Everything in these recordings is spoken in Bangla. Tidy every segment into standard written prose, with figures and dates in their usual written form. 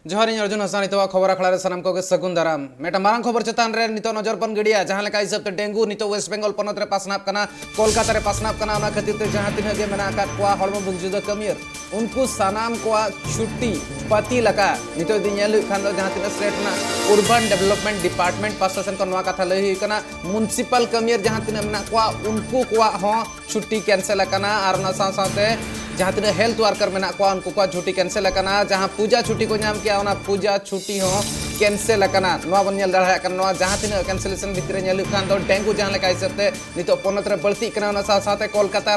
जोहार इन अर्जुन हसन नितो खबर आखड़ा सानाम को सगुन दाराम मेटा मारंग खबर चेतान रे नितो नजर बन गड़िया जहां लेका हिसाब ते डेंगू नितो वेस्ट बेंगल पनत रे पासनाप कना कोलकाता रे पासनाप कना ओना खातिर ते जहां तिना गे मेना का कोआ हड़मो बुगजुदा कमियर उनको सानाम कोआ छुट्टी पति लका नितो दिन येल खान दो जहां तिना स्टेट ना अर्बन डेवलपमेंट डिपार्टमेंट पाससन को नवा कथा लई कना म्युनिसिपल कमियर जहां तिना मेना कोआ उनको कोआ हो छुट्टी कैंसिल कना आर ना साथे जहाँ तीन हेल्थ वर्कर में उनको को छुट्टी कैंसिल जहाँ पूजा छुट्टी को नाम किया पूजा छुट्टी हो कैंसिल बन दाड़ा जहाँ तीन कैंसिलेशन भितर खान दो डेंगू जहाँ लेका हिसाबते नित पनत रे बड़ती साथे कोलकाता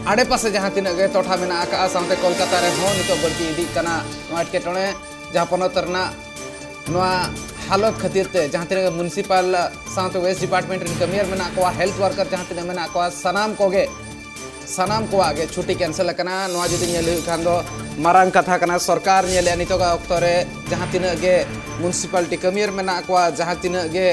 आड़े पासे जहाँ तीन टोठा में साथे कोलकाता रे हो नित बड़ती इदी एटकेटणे जहाँ पनत हालत खातिर ते जहाँ तीन म्युनिसिपल साथ वेस्ट डिपार्टमेंट कमियर में हेल्थ वर्कर जहाँ तीन में सानाम कोगे सानाम को आगे छुट्टी कैंसिल जुदी खान दो मारंग कथा कना सरकार नितोगा अक्तो रे जहाँ तीन गे म्युनिसिपालिटी कमियर में जहाँ तीन गे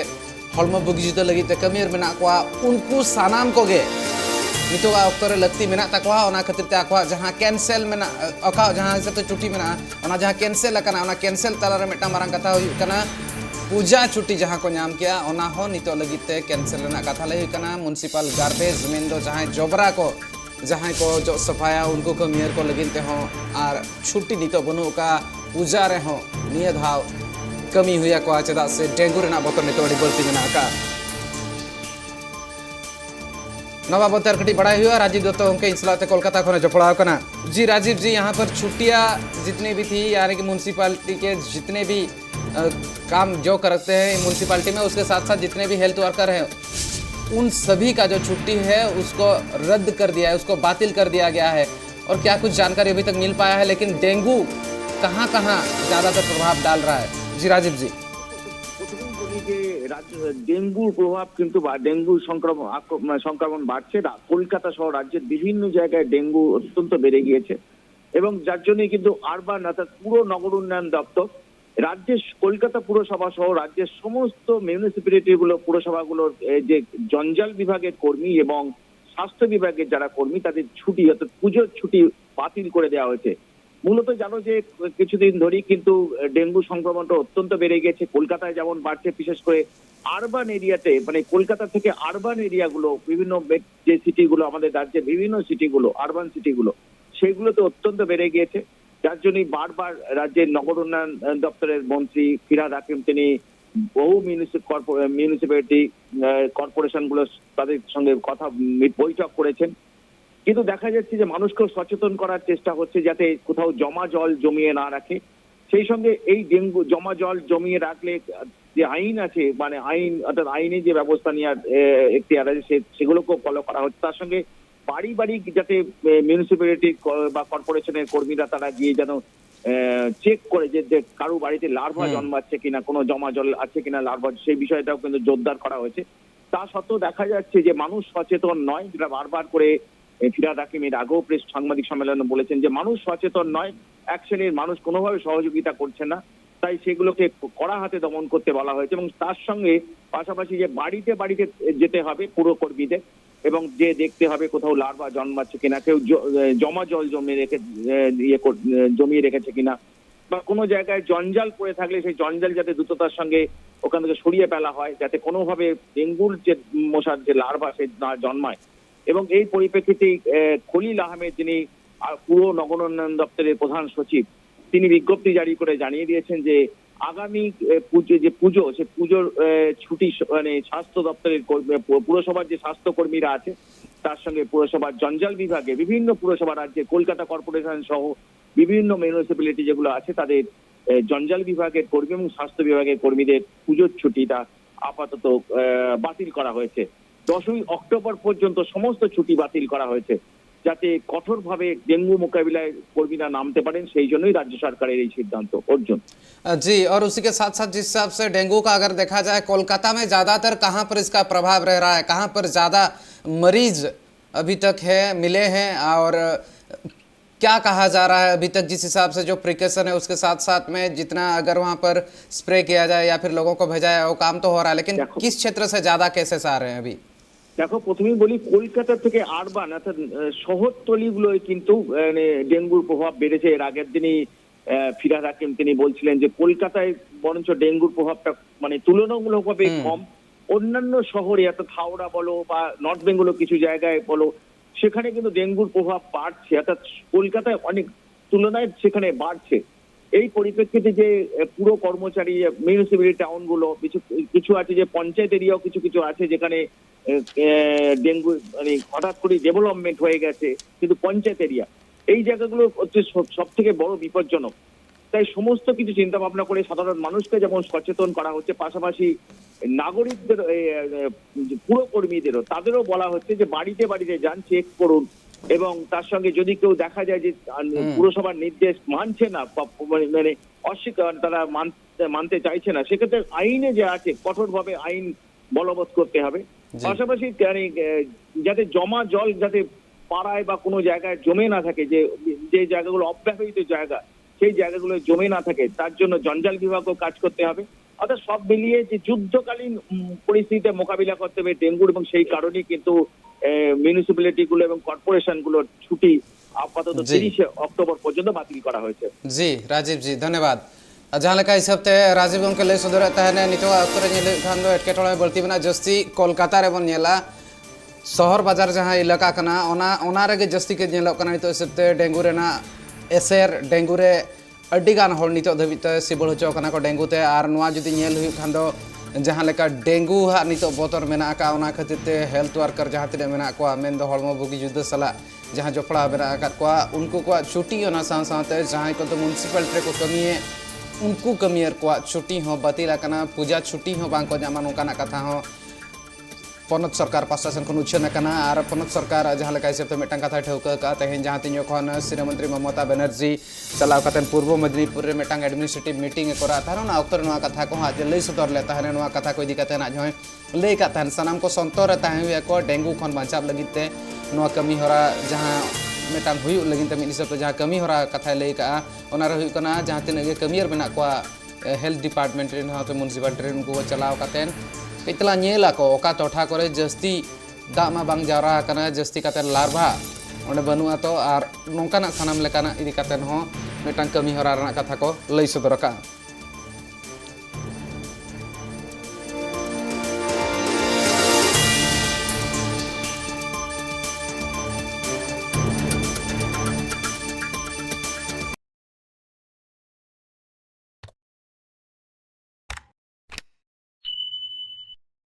हड़मो बुगजुदा लगी ते कमियर में उनको सानाम को गे नितोगा अक्तो रे लगती में तकवा ओना खातिर ते आकवा जहाँ कैंसिल में अका जहाँ हिसाब ते छुट्टी में ओना जहाँ कैंसिल ओना कैंसिल तला रे मेटा मारंग कथा हुई कना पूजा छुट्टी जहाँ को नाम किया ओना हो नितो लगी ते कैंसिल रेना कथा लई कना म्युनिसिपल गार्बेज मेन दो जहाँ जोबरा को जहाँ को जो सफाया उनको कमियर को लगिनते हों और छुट्टी नितो बनु का पूजा रे हों निये धाव कमी हुआ को चेदा से डेंगू रेना बतर नितो अड़ी बलती में का नवा बतर कटी बड़ा हुआ राजीव दत्त उनके इंसलाते कोलकाता को जपड़ा कना जी राजीव जी यहाँ पर छुट्टियाँ जितनी भी थी यानी कि म्युनिसिपालिटी के जितने भी काम जो करते हैं म्युनिसिपालिटी में उसके साथ साथ जितने भी हेल्थ वर्कर हैं उन सभी का जो छुट्टी है उसको रद्द कर दिया है, उसको बातिल कर दिया गया है। और क्या कुछ जानकारी अभी तक मिल पाया है, लेकिन डेंगू कहाँ कहाँ ज़्यादातर प्रभाव डाल रहा है? जी राजीव जी डेंगुर प्रभाव किन्तु डेंगू संक्रमण बाড়ছে না কলকাতা সহ রাজ্যের বিভিন্ন জায়গায় ডেঙ্গু অত্যন্ত বেড়ে গিয়েছে এবং যার জন্য কিন্তু আরবান অর্থাৎ পুরো নগর উন্নয়ন দপ্তর রাজ্যের কলকাতা পুরসভা সহ রাজ্যের সমস্ত মিউনিসিপ্যালিটি গুলো পুরসভাগুলোর যে জঞ্জাল বিভাগের কর্মী এবং স্বাস্থ্য বিভাগের যারা কর্মী তাদের ছুটি অর্থাৎ পুজোর ছুটি বাতিল করে দেওয়া হয়েছে। মূলত জানো যে কিছুদিন ধরেই কিন্তু ডেঙ্গু সংক্রমণটা অত্যন্ত বেড়ে গেছে। কলকাতায় যেমন বাড়ছে, বিশেষ করে আরবান এরিয়াতে মানে কলকাতা থেকে আরবান এরিয়াগুলো বিভিন্ন যে সিটিগুলো আমাদের রাজ্যের বিভিন্ন সিটিগুলো আরবান সিটিগুলো সেগুলোতে অত্যন্ত বেড়ে গিয়েছে। যার জন্যই বারবার রাজ্যের নগর উন্নয়ন দপ্তরের মন্ত্রী ফিরহাদ হাকিম তিনি বহু মিউনিসিপ্যালিটি কর্পোরেশনগুলো তাদের সঙ্গে কথা বৈঠক করেছেন, কিন্তু দেখা যাচ্ছে যে মানুষকে সচেতন করার চেষ্টা হচ্ছে যাতে কোথাও জমা জল জমিয়ে না রাখে। সেই সঙ্গে এই ডেঙ্গু জমা জল জমিয়ে রাখলে যে আইন আছে মানে আইন অর্থাৎ আইনি যে ব্যবস্থা নেওয়ার এখতিয়ার আছে সেগুলোকেও ফলো করা হচ্ছে। তার সঙ্গে বাড়ি বাড়ি যাতে মিউনিসিপ্যালিটি বা কর্পোরেশনের কর্মীরা তারা গিয়ে যেন চেক করে যে কারো বাড়িতে লার্ভা জন্মাচ্ছে কিনা, কোনো জমা জল আছে কিনা লার্ভা, সেই বিষয়টাও কিন্তু জোরদার করা হয়েছে। তা সত্ত্বেও দেখা যাচ্ছে যে মানুষ সচেতন নয়, যেটা বারবার করে ফিরহাদ হাকিম এর আগেও প্রেস সাংবাদিক সম্মেলনে বলেছেন যে মানুষ সচেতন নয়, এক শ্রেণীর মানুষ কোনোভাবে সহযোগিতা করছে না, তাই সেগুলোকে কড়া হাতে দমন করতে বলা হয়েছে। এবং তার সঙ্গে পাশাপাশি যে বাড়িতে বাড়িতে যেতে হবে পুরো কর্মীদের এবং যে দেখতে হবে কোথাও লার্ভা জন্মাচ্ছে কিনা, কেউ জমা জল জমিয়ে রেখেছে কিনা, বা কোনো জায়গায় জঞ্জাল পড়ে থাকলে সেই জঞ্জাল যাতে দ্রুততার সঙ্গে ওখান থেকে সরিয়ে ফেলা হয় যাতে কোনোভাবে ডেঙ্গুর যে মশার যে লার্ভা সে না জন্মায়। এবং এই পরিপ্রেক্ষিতে খলিল আহমেদ যিনি পুরো নগর উন্নয়ন দপ্তরের প্রধান সচিব তিনি বিজ্ঞপ্তি জারি করে জানিয়ে দিয়েছেন যে আগামী পুজো সে পুজোর ছুটি মানে স্বাস্থ্য দপ্তরের পুরসভার যে স্বাস্থ্য কর্মীরা আছে তার সঙ্গে পুরসভার জঞ্জাল বিভাগে বিভিন্ন পুরসভা রাজ্যে কলকাতা কর্পোরেশন সহ বিভিন্ন মিউনিসিপ্যালিটি যেগুলো আছে তাদের জঞ্জাল বিভাগের কর্মী এবং স্বাস্থ্য বিভাগের কর্মীদের পুজোর ছুটিটা আপাতত বাতিল করা হয়েছে। 10ই অক্টোবর পর্যন্ত সমস্ত ছুটি বাতিল করা হয়েছে যাতে কঠোরভাবে डेंगू মোকাবিলায় কর্মীরা নামতে পারেন, সেই জন্যই রাজ্য সরকারের এই সিদ্ধান্ত। অর্জুন जी, और उसी के साथ साथ जिस हिसाब से डेंगू का अगर देखा जाए कोलकाता में ज़्यादातर कहाँ पर इसका प्रभाव रह रहा है, कहाँ पर ज़्यादा मरीज अभी तक है मिले हैं, और क्या कहा जा रहा है अभी तक जिस हिसाब से जो प्रिकॉशन है उसके साथ साथ में जितना अगर वहाँ पर स्प्रे किया जाए या फिर लोगों को भेजा जाए वो काम तो हो रहा है, लेकिन किस क्षेत्र से ज़्यादा केसेस आ रहे हैं अभी? দেখো প্রথমেই বলি কলকাতা থেকে আরবান অর্থাৎ শহরতলিগুলোয় কিন্তু ডেঙ্গুর প্রভাব বেড়েছে। এর আগের দিনই ফিরহাদ হাকিম তিনি বলছিলেন যে কলকাতায় বরঞ্চ ডেঙ্গুর প্রভাবটা মানে তুলনামূলকভাবে কম। অন্যান্য শহরে অর্থাৎ হাওড়া বলো বা নর্থ বেঙ্গলের কিছু জায়গায় বলো সেখানে কিন্তু ডেঙ্গুর প্রভাব বাড়ছে, অর্থাৎ কলকাতায় অনেক তুলনায় সেখানে বাড়ছে। এই পরিপ্রেক্ষিতে যে পুরো কর্মচারী মিউনিসিপ্যালিটি টাউনগুলো কিছু কিছু আছে, যে পঞ্চায়েত এরিয়াও কিছু কিছু আছে যেখানে ডেঙ্গু মানে হঠাৎ করে ডেভেলপমেন্ট হয়ে গেছে, কিন্তু পঞ্চায়েত এরিয়া এই জায়গাগুলো হচ্ছে সব থেকে বড় বিপজ্জনক। তাই সমস্ত কিছু চিন্তা ভাবনা করে সাধারণ মানুষকে যেমন সচেতন করা হচ্ছে, পাশাপাশি নাগরিকদের পুরকর্মীদেরও তাদেরও বলা হচ্ছে যে বাড়িতে বাড়িতে যান, চেক করুন, এবং তার সঙ্গে যদি কেউ দেখা যায় যে পুরসভার নির্দেশ মানছে না মানে অস্বীকার তারা মানতে চাইছে না, সেক্ষেত্রে আইনে যে আছে কঠোরভাবে আইন বলবৎ করতে হবে। পাশাপাশি যাতে জমা জল যাতে পাড়ায় বা কোনো জায়গায় জমে না থাকে, যে জায়গাগুলো অব্যবহৃত জায়গা সেই জায়গাগুলো জমে না থাকে, তার জন্য জঞ্জাল বিভাগও কাজ করতে হবে। অর্থাৎ সব মিলিয়ে যে যুদ্ধকালীন পরিস্থিতিতে মোকাবিলা করতে হবে ডেঙ্গুর, এবং সেই কারণেই কিন্তু মিউনিসিপ্যালিটি গুলো এবং কর্পোরেশন গুলোর ছুটি আপাতত 30 অক্টোবর পর্যন্ত বাতিল করা হয়েছে। জি রাজীব জি ধন্যবাদ। जहाँ लेका हिसाबते राजीव गंके ले सदर तहने नितो अक्तरे नेले खान दो एटकेटोळे बलती बना जस्ती कोलकाता रे बन नेला शहर बाजार जहाँ इलाका कना ओना रेगे जस्ती के नेलो कना नितो हिसाबते डेंगू रेना एसेर डेंगू रे अड्डीगान हर नितो धबिते सिबल होचो कना को डेंगू ते आर नोआ जुदी नेल हुई खान दो जहाँ लेका डेंगू हा नितो बोतर मेना का ओना खातिर हेल्थ वर्कर जहाँ तिने मेना को मेन दो हड़मो बुगी जुद्ध सला जहाँ जोपड़ा मेना का उनको को छुट्टी ओना साथ जहाँ को तो म्युनिसिपैलिटी को कमिए उनको कमियर को छुट्टी हो बातिल करना पूजा छुट्टी हो बांग को जामा नोकाना कथा हो पनत सरकार प्रशासन को उच्छेद करना और पनत सरकार जहाँ लेका हिसाब ते मेटांग कथा ठेवका का तेहेन जहाँ तीन जखन श्री मंत्री ममता बनर्जी चलाव कतेन पूर्व मेदिनीपुर रे मेटांग एडमिनिस्ट्रेटिव मीटिंग करा थारो ना अक्तर नवा कथा को आज लई सदर ले ताहने नवा कथा को इदी कतेन आज होय लई का ताहन सनाम को संतर ताहे को डेंगू खन बचाव लगिते नवा कमी होरा जहाँ मेटांग हुई लगिन ते मिनिसब जहाँ कमी होरा कथा लई का ओना रे हुई कना जहाँ तीन कमियर मेना को हेल्थ डिपार्टमेंट रे ना तो म्युनिसिपैलिटी रे उनको चलाव कतेन इतला नेला को ओका टोठा करे जस्ती दा मा बांग जावरा कना जस्ती कते लार्भा ओंडे बनुआ तो आर नोंकाना सानाम लेकाना इदी कतेन हो मेटांग कमी होरा रना कथा को लई सदर का।